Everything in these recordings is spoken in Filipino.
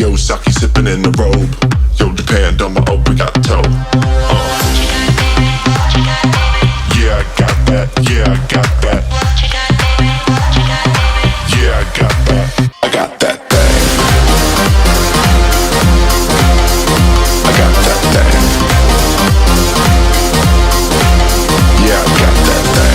Yo, Saki sipping in the robe. Yo, Japan, done my open, got toe. Yeah, I got that. Yeah, I got that. Yeah, I got that. I got that thing. I got that thing. Yeah, I got that thing.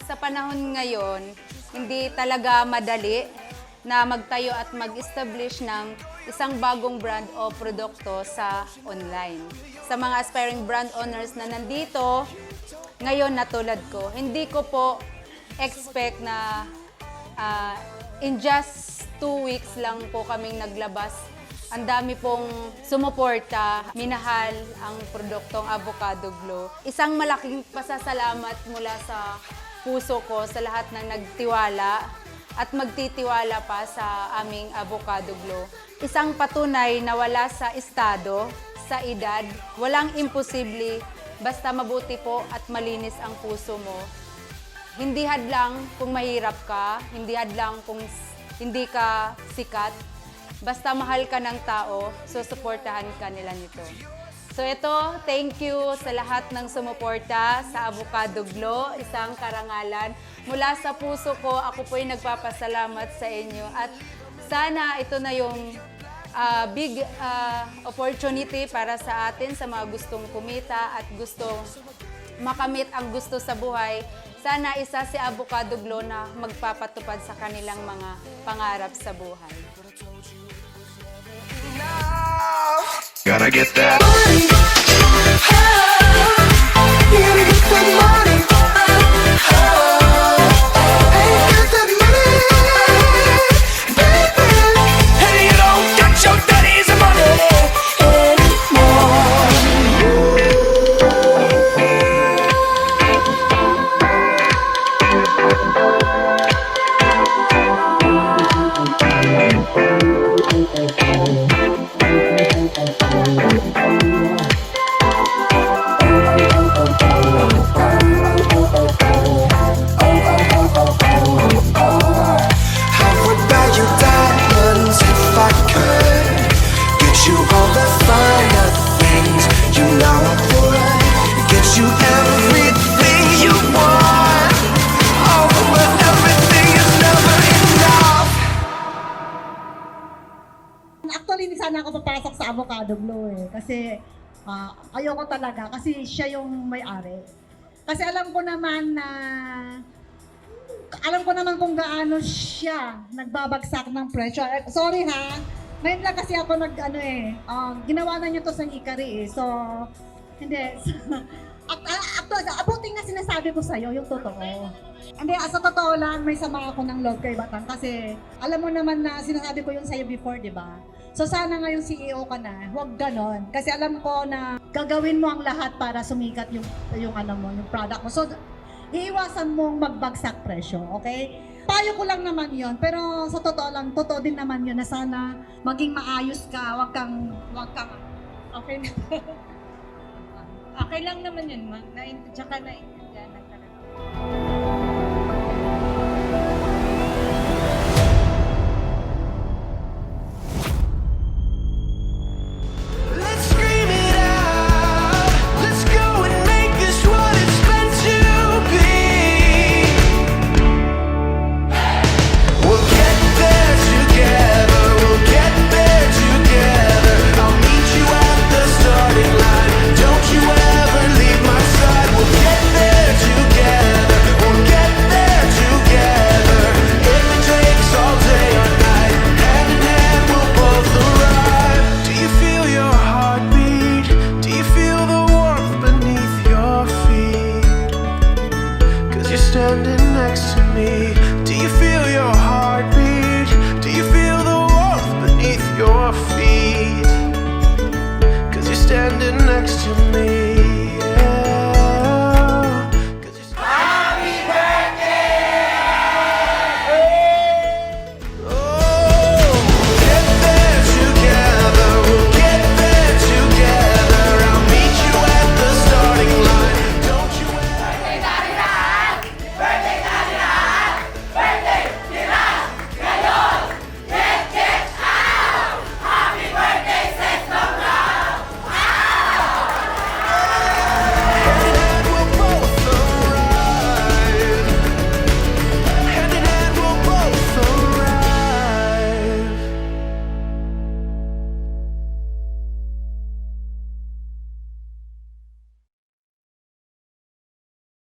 Sa panahon ngayon, hindi talaga madali na magtayo at mag-establish ng isang bagong brand o produkto sa online. Sa mga aspiring brand owners na nandito, ngayon na tulad ko, hindi ko po expect na in just 2 weeks lang po kaming naglabas. Ang dami pong sumuporta, minahal ang produktong Avocado Glow. Isang malaking pasasalamat mula sa puso ko sa lahat ng nagtiwala at magtitiwala pa sa aming Avocado Glow. Isang patunay na wala sa estado, sa edad, walang imposible, basta mabuti po at malinis ang puso mo. Hindi hadlang kung mahirap ka, hindi hadlang kung hindi ka sikat, basta mahal ka ng tao, susuportahan ka nila nito. So ito, thank you sa lahat ng sumuporta sa Avocado Glow, isang karangalan. Mula sa puso ko, ako po'y nagpapasalamat sa inyo. At sana ito na yung big opportunity para sa atin, sa mga gustong kumita at gustong makamit ang gusto sa buhay. Sana isa si Avocado Glow na magpapatupad sa kanilang mga pangarap sa buhay. Gotta get that. Actually, hindi sana ako papasok sa Avocado Glow kasi ayoko talaga kasi siya yung may-ari. Kasi alam ko naman kung gaano siya nagbabagsak ng presyo. Sorry ha, ngayon lang kasi ako ginawa na niyo to sa Hikari So, hindi. Actually, abuting na sinasabi ko sa'yo, yung totoo. Hindi, sa totoo lang, may sama ako ng love kay Batang kasi alam mo naman na sinasabi ko yun sa'yo before, di ba? So sana ngayon CEO ka na, huwag ganon. Kasi alam ko na gagawin mo ang lahat para sumikat yung product mo. So, iiwasan mong magbagsak presyo, okay? Payo ko lang naman yon, pero sa totoo lang, totoo din naman yun na sana maging maayos ka, wag kang, okay na. Okay lang naman yun, ma. Tsaka